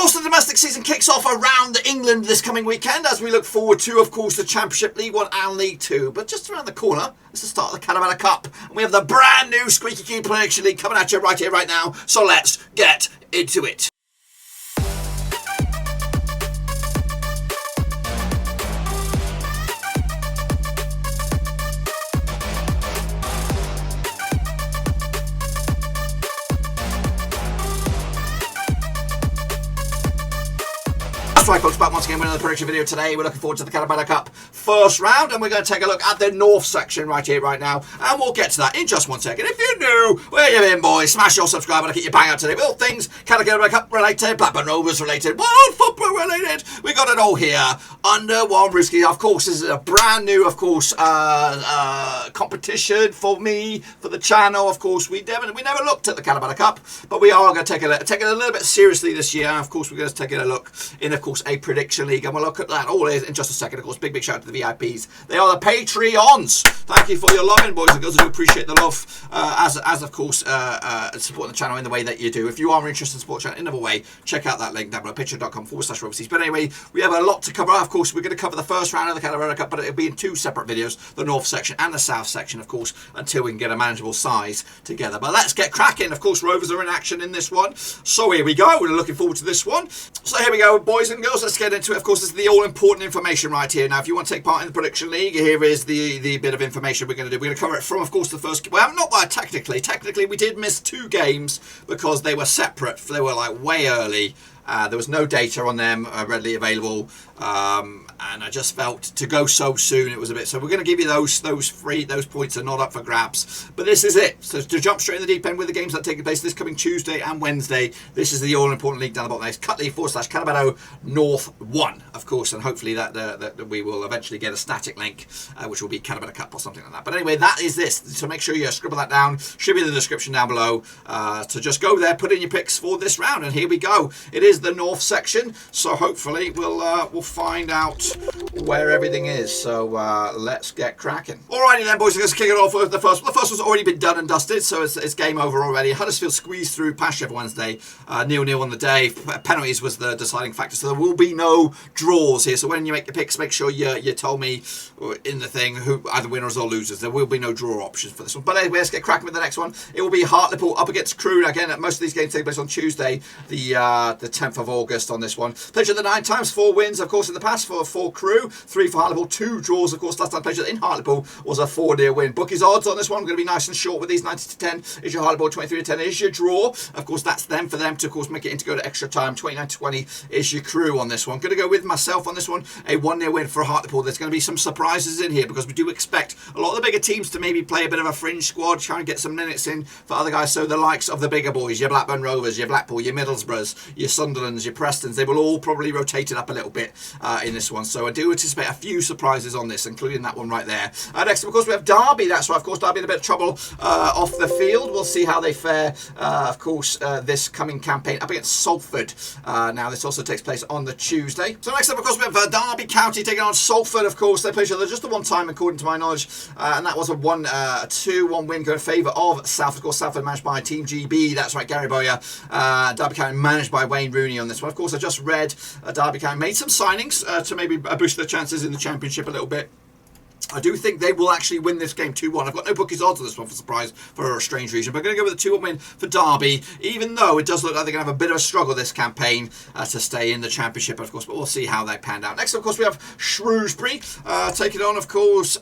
course, the domestic season kicks off around England this coming weekend as we look forward to, of course, the Championship, League One and League Two. But just around the corner, it's the start of the Carabao Cup. And we have the brand new Squeaky Key Prediction League coming at you right here, right now. So let's get into it. That's right, folks, back once again with another prediction video today. We're looking forward to the Carabao Cup first round, and we're going to take a look at the North section right here, right now, and we'll get to that in just 1 second. If you're new, where you been, boys? Smash your subscribe button, get your bang out today with all things Carabao Cup related, Blackburn Rovers related, world football related. We got it all here under one roof. Of course, this is a brand new, of course, competition for me, for the channel. Of course, we never looked at the Carabao Cup, but we are going to take it a little bit seriously this year. Of course, we're going to take a look in, of course, a prediction league, and we'll look at that all in just a second. Of course, big shout out to the VIPs. They are the Patreons. Thank you for your loving, boys and girls. I do appreciate the love as of course supporting the channel in the way that you do. If you are interested in support channel in another way, check out that link down below, patreon.com/Rovers. But anyway, we have a lot to cover. Of course, we're going to cover the first round of the Carabao Cup, but it'll be in two separate videos, the North section and the South section, of course, until we can get a manageable size together. But let's get cracking. Of course, Rovers are in action in this one, so here we go. We're looking forward to this one. So here we go, boys and girls. Let's get into it. Of course, this is the all-important information right here. Now, if you want to take part in the prediction league, here is the bit of information we're going to do. We're going to cover it from, of course, the first... Well, not that technically. Technically, we did miss 2 games because they were separate. They were, like, way early. There was no data on them readily available, and I just felt to go so soon it was a bit. So we're going to give you those points are not up for grabs. But this is it. So to jump straight in the deep end with the games that are taking place this coming Tuesday and Wednesday, this is the all-important league down the bottom. It's cut.ly/Carabao North 1, of course, and hopefully that we will eventually get a static link, which will be Carabao Cup or something like that. But anyway, that is this. So make sure you scribble that down. Should be in the description down below. So just go there, put in your picks for this round, and here we go. It is the North section, so hopefully we'll find out where everything is. So let's get cracking. Alrighty then, boys, let's kick it off with the first. The first one's already been done and dusted, so it's game over already. Huddersfield squeezed through past Sheffield Wednesday, 0-0 on the day. Penalties was the deciding factor, so there will be no draws here. So when you make your picks, make sure you told me in the thing who either winners or losers. There will be no draw options for this one. But anyway, let's get cracking with the next one. It will be Hartlepool up against Crewe. Again, most of these games take place on Tuesday, the 10th of August on this one. Played the 9 times, 4 wins, of course, in the past for Crewe, 3 for Hartlepool, 2 draws, of course. Last time played in Hartlepool was a 4-0 win. Bookies odds on this one, going to be nice and short with these. 90-10 is your Hartlepool, 23-10 is your draw. Of course, that's them for them to, of course, make it in to go to extra time. 29-20 is your Crewe on this one. Going to go with myself on this one, a 1-0 win for Hartlepool. There's going to be some surprises in here because we do expect a lot of the bigger teams to maybe play a bit of a fringe squad, try and get some minutes in for other guys. So the likes of the bigger boys, your Blackburn Rovers, your Blackpool, your Middlesbroughs, your Sunderlands, your Prestons, they will all probably rotate it up a little bit in this one. So I do anticipate a few surprises on this, including that one right there. Next, of course, we have Derby. That's right, of course, Derby in a bit of trouble off the field. We'll see how they fare, of course, this coming campaign up against Salford. Now, this also takes place on the Tuesday. So next up, of course, we have Derby County taking on Salford, of course. They played each other just the one time, according to my knowledge, and that was a 2-1 win going in favour of Salford. Of course, Salford managed by Team GB. That's right, Gary Bowyer. Derby County managed by Wayne Rooney on this one. Of course, I just read Derby County made some signings to maybe boost their chances in the Championship a little bit. I do think they will actually win this game 2-1. I've got no bookies odds on this one for surprise for a strange reason. But I'm going to go with a 2-1 win for Derby, even though it does look like they're going to have a bit of a struggle this campaign to stay in the Championship, of course. But we'll see how they panned out. Next, of course, we have Shrewsbury taking on, of course,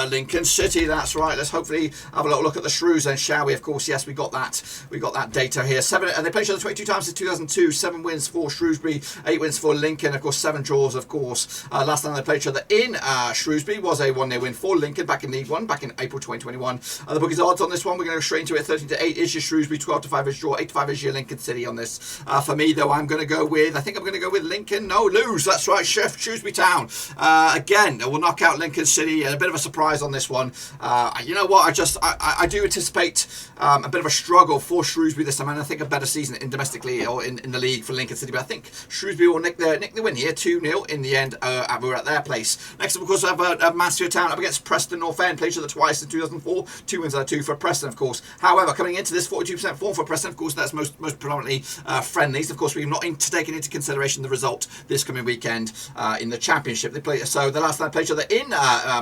Lincoln City. That's right. Let's hopefully have a little look at the Shrews then, shall we? Of course, yes, we got that data here. They played each other 22 times in 2002. 7 wins for Shrewsbury, 8 wins for Lincoln. Of course, 7 draws, of course. Last time they played each other in Shrewsbury was a 1-0 win for Lincoln back in League One, back in April 2021. The bookies odds on this one, we're going to go straight into it. 13-8 is your Shrewsbury, 12-5 is draw, 8-5 is your Lincoln City on this. For me, though, I think I'm going to go with Lincoln. No, lose. That's right, Shrewsbury Town. Again, we'll knock out Lincoln City. A bit of a surprise on this one. You know what? I do anticipate a bit of a struggle for Shrewsbury this time, and I think a better season in domestically or in the league for Lincoln City. But I think Shrewsbury will nick the win here, 2-0 in the end. We're at their place. Next up, of course, we have Mansfield Huddersfield Town up against Preston North End. Played each other twice in 2004. 2 wins out of 2 for Preston, of course. However, coming into this 42% form for Preston, of course, that's most predominantly friendlies. Of course, we've not taken into consideration the result this coming weekend in the Championship. They played, so the last time they played each other in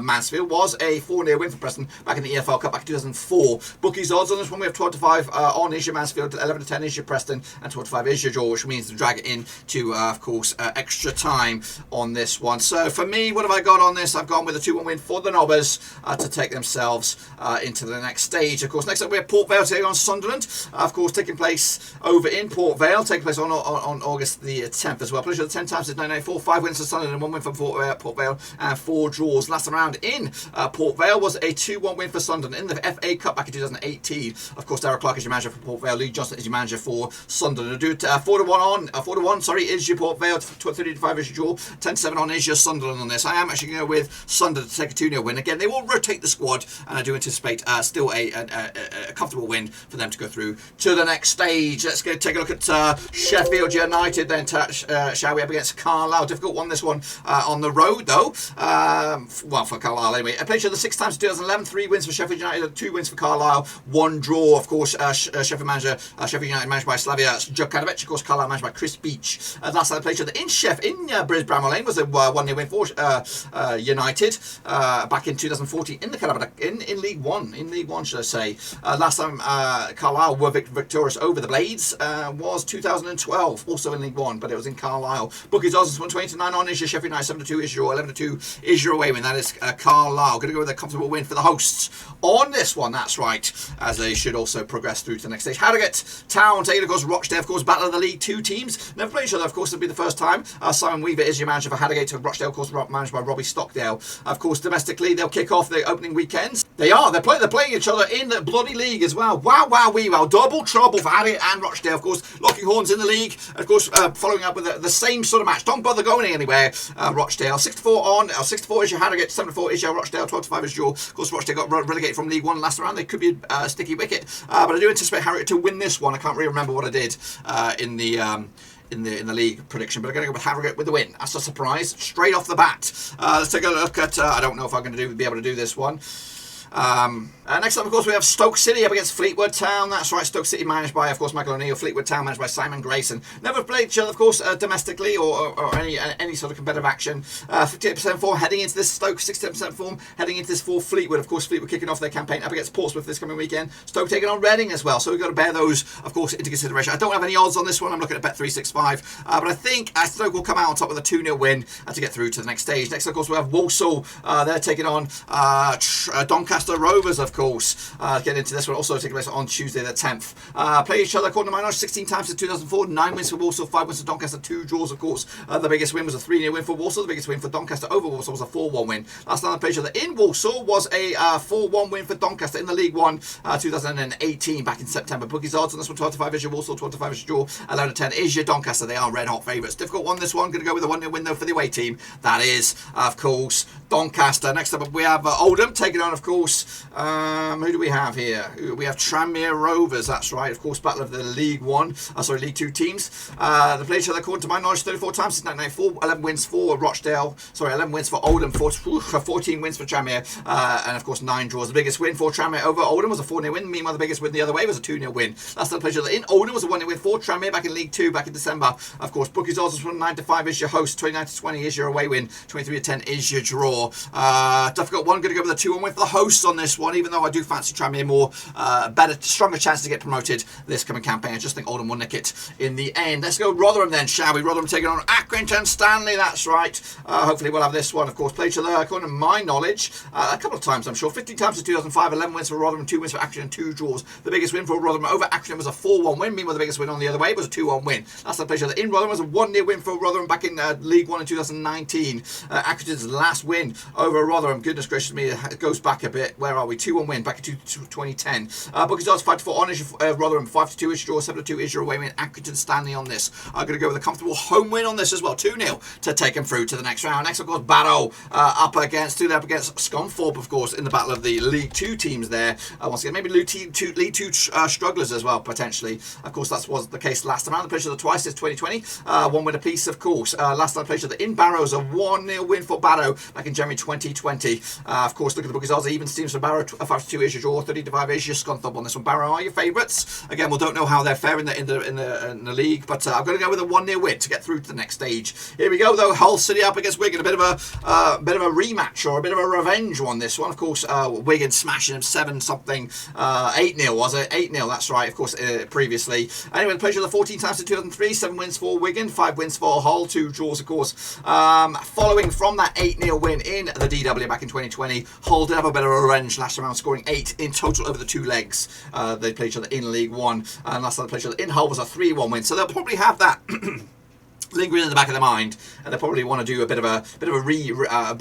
Mansfield was a 4-0 win for Preston back in the EFL Cup back in 2004. Bookies odds on this one, we have 12 to 5 on is your Mansfield, 11 to 10 is your Preston, and 12 to 5 is your draw, which means to drag it in to, of course, extra time on this one. So for me, what have I got on this? I've gone with a 2-1 win for the Nobbers to take themselves into the next stage. Of course, next up we have Port Vale taking on Sunderland. Of course, taking place over in Port Vale, taking place on August the 10th as well. Pleasure 10 times since 1994, 5 wins for Sunderland and 1 win for Port Vale, and 4 draws. Last time around in Port Vale was a 2-1 win for Sunderland in the FA Cup back in 2018. Of course, Darragh Clarke is your manager for Port Vale. Lee Johnson is your manager for Sunderland. Do it 4-1. Sorry, is your Port Vale. 30 to 5 is your draw. 10 to 7 on is your Sunderland on this. I am actually going to go with Sunderland to take a 2-0 win. Again, they will rotate the squad, and I do anticipate still a comfortable win for them to go through to the next stage. Let's go take a look at Sheffield United then, shall we, up against Carlisle. Difficult one, this one on the road though. Well, for Carlisle anyway. I played each other 6 times in 2011, 3 wins for Sheffield United, 2 wins for Carlisle, 1 draw. Of course, Sheffield United managed by Slavia Djokanovic. Of course, Carlisle managed by Chris Beach. Last time I played each other in Brisbane Lane was a 1-0 win for United back in 2014 in the Carabao in League One. In League One, should I say? Last time Carlisle were victorious over the Blades was 2012, also in League One, but it was in Carlisle. Bookies odds 120 to 9 on is your Sheffield United, 7 to 2 is your 11 to 2 is your away win. That is Carlisle. Going to go with a comfortable win for the hosts on this one. That's right, as they should also progress through to the next stage. Harrogate Town taking, of course, Rochdale, of course, battle of the League Two teams. Never played each other, of course. It'll be the first time. Simon Weaver is your manager for Harrogate, and Rochdale, of course, managed by Robbie Stockdale. Of course, domestically, they'll kick off the opening weekends. They're playing each other in the bloody league as well. Wow. Double trouble for Harrogate and Rochdale, of course. Locking horns in the league, of course, following up with the same sort of match. Don't bother going anywhere, Rochdale. 6 to 4 on. 6 to 4 is your Harrogate, 7 to 4 is your Rochdale, 12 to 5 is your. Of course, Rochdale got relegated from League One last round. They could be a sticky wicket, but I do anticipate Harrogate to win this one. I can't really remember what I did in the league prediction, but I'm going to go with Harrogate with the win. That's a surprise straight off the bat. Let's take a look at. I don't know if I'm going to be able to do this one. Next up, of course, we have Stoke City up against Fleetwood Town. That's right, Stoke City managed by, of course, Michael O'Neill. Fleetwood Town managed by Simon Grayson. Never played each other, of course, domestically or any sort of competitive action. 58% form heading into this Stoke, 67% form heading into this for Fleetwood. Of course, Fleetwood kicking off their campaign up against Portsmouth this coming weekend. Stoke taking on Reading as well, so we've got to bear those, of course, into consideration. I don't have any odds on this one. I'm looking at Bet365, but I think Stoke will come out on top with a 2-0 win to get through to the next stage. Next, of course, we have Walsall. They're taking on Doncaster Rovers, of course. Get into this one, also taking place on Tuesday the 10th. Play each other according to my knowledge 16 times since 2004, 9 wins for Walsall, 5 wins for Doncaster, 2 draws, of course. The biggest win was a 3-0 win for Walsall. The biggest win for Doncaster over Walsall was a 4-1 win. Last time I played each other in Walsall was a 4-1 win for Doncaster in the League One 2018 back in September. Bookies odds on this one, 12 to 5 is your Walsall, 12 to 5 is your draw, 11 to 10 is your Doncaster. They are red hot favourites. Difficult one, this one. Going to go with a 1-0 win though for the away team. That is, of course, Doncaster. Next up we have Oldham taking on, of course, who do we have here? We have Tranmere Rovers, that's right, of course, battle of the League League Two teams. They played each other, according to my knowledge, 34 times since 1994, 11 wins for Rochdale, 11 wins for Oldham, 14 wins for Tranmere, and of course 9 draws. The biggest win for Tranmere over Oldham was a 4-0 win, meanwhile the biggest win the other way was a 2-0 win. Last time they played each other in Oldham was a 1-0 win for Tranmere back in League 2 back in December. Of course, bookies odds from 9 to 5 is your host, 29 to 20 is your away win, 23 to 10 is your draw. Difficult one, going to go with a 2-1 win for the hosts on this one, even though I do fancy Tranmere more, stronger chance to get promoted this coming campaign. I just think Oldham will nick it in the end. Let's go Rotherham then, shall we? Rotherham taking on Accrington Stanley, that's right. Hopefully we'll have this one, of course. Played each other, according to my knowledge, a couple of times, I'm sure. 15 times in 2005, 11 wins for Rotherham, 2 wins for Accrington, 2 draws. The biggest win for Rotherham over Accrington was a 4-1 win, meanwhile the biggest win on the other way was a 2-1 win. Last time I played each other in Rotherham was a 1-0 win for Rotherham back in League 1 in 2019. Accrington's last win over Rotherham, goodness gracious me, it goes back a bit. it. Where are we? 2-1 win back in 2010. Bookies odds 5-4 on Rotherham, 5-2 is your draw, 7-2 is your away win. Accrington Stanley on this. I'm going to go with a comfortable home win on this as well, 2-0 to take them through to the next round. Next, of course, Barrow up against Scunthorpe, of course, in the battle of the League Two teams there. Once again, maybe League Two strugglers as well, potentially. Of course, that was the case last time around. They played each other twice this 2020. 1 win apiece, of course. Last time they played each other in Barrows, a 1-0 win for Barrow back in January 2020. Of course, look at the bookies odds. Even Steams for Barrow, 5-2 is your draw, 30-5 is your Scunthorpe on this one. Barrow are your favourites. Again, we don't know how they're faring in the league, but I'm going to go with a 1-0 win to get through to the next stage. Here we go, though. Hull City up against Wigan. A bit of a rematch or a bit of a revenge on this one. Of course, Wigan smashing them 7-something, 8-0 was it? 8-0. That's right. Of course, previously. Anyway, the pleasure of the 14 times in 2003. 7 wins for Wigan, 5 wins for Hull, 2 draws, of course. Following from that 8-0 win in the DW back in 2020, Hull did have a bit of a revenge last round, scoring 8 in total over the 2 legs. They played each other in League One, and last time they played each other in Hull was a 3-1 win. So they'll probably have that lingering in the back of their mind, and they probably want to do a bit of a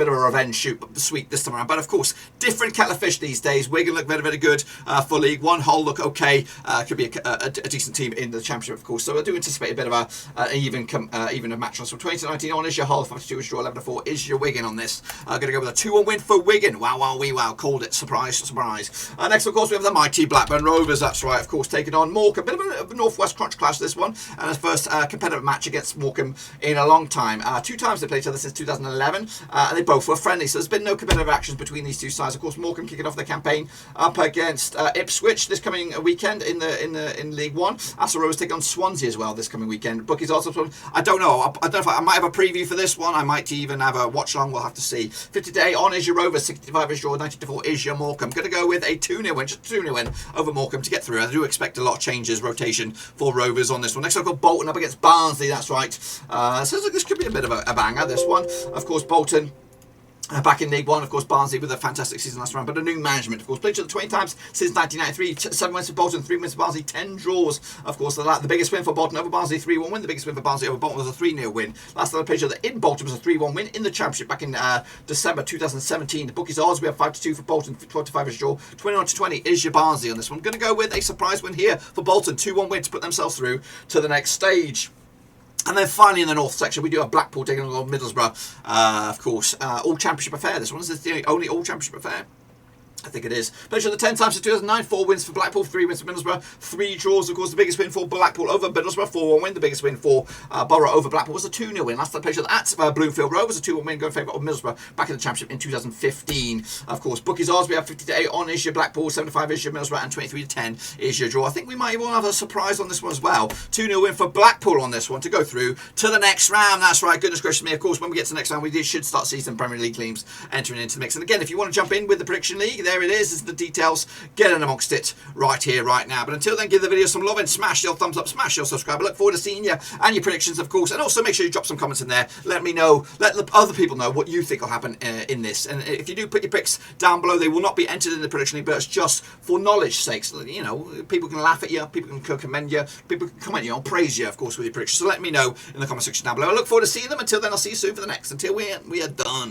revenge sweep this time around. But of course, different kettle of fish these days. Wigan look very, very good for League One. Hull look okay. Could be a decent team in the Championship, of course. So I do anticipate a bit of an even match on. So 2019 on is your Hull, 5-2 is your draw, 11-4 is your Wigan on this. Going to go with a 2-1 win for Wigan. Wow, called it. Surprise. Next, of course, we have the mighty Blackburn Rovers. That's right, of course, taking on Morecambe. A bit of a Northwest crunch clash this one, and his first competitive match against Morecambe in a long time. 2 times they played each other since 2011, and they both were friendly, so there's been no competitive actions between these 2 sides. Of course, Morecambe kicking off their campaign up against Ipswich this coming weekend in League One. Aston Rovers take on Swansea as well this coming weekend. Bookies also, I don't know if I might have a preview for this one. I might even have a watch along. We'll have to see. 50-8 on is your Rovers, 65 is your, 90-4 is your Morecambe. Going to go with a 2-0 win, just a 2-0 win over Morecambe to get through. I do expect a lot of changes, rotation for Rovers on this one. Next, I've got Bolton up against Barnsley. That's right. So this could be a bit of a banger, this one. Of course, Bolton back in League One, of course, Barnsley with a fantastic season last round, but a new management, of course. Played each other 20 times since 1993. 7 wins for Bolton, 3 wins for Barnsley, 10 draws. Of course, the biggest win for Bolton over Barnsley, 3-1 win. The biggest win for Barnsley over Bolton was a 3-0 win. Last time they played each other in Bolton was a 3-1 win in the Championship back in December 2017. The bookies odds, we have 5-2 for Bolton, 25 is your draw, 21-20 is your Barnsley on this one. Going to go with a surprise win here for Bolton, 2-1 win to put themselves through to the next stage. And then finally in the north section, we do have Blackpool taking on Middlesbrough, of course. All Championship affair. This one is the only All Championship affair. I think it is. Played the 10 times since 2009. 4 wins for Blackpool, 3 wins for Middlesbrough, 3 draws. Of course, the biggest win for Blackpool over Middlesbrough, 4-1 win. The biggest win for Borough over Blackpool was a 2-0 win. Last time played at Bloomfield Rovers, a 2-1 win going in favour of Middlesbrough back in the Championship in 2015. Of course, bookies odds, we have 50-8 on is your Blackpool, 75 is your Middlesbrough, and 23-10 is your draw. I think we might even have a surprise on this one as well. 2-0 win for Blackpool on this one to go through to the next round. That's right, goodness gracious me. Of course, when we get to the next round, we should start seeing some Premier League teams entering into the mix. And again, if you want to jump in with the Prediction League, there it is. It's the details. Get in amongst it right here, right now. But until then, give the video some love and smash your thumbs up, smash your subscribe. I look forward to seeing you and your predictions, of course. And also make sure you drop some comments in there. Let me know, let the other people know what you think will happen in this. And if you do put your picks down below, they will not be entered in the Prediction League, but it's just for knowledge's sake. So, you know, people can laugh at you, people can commend you, people can comment you, I'll praise you, of course, with your predictions. So let me know in the comment section down below. I look forward to seeing them. Until then, I'll see you soon for the next. Until we are done.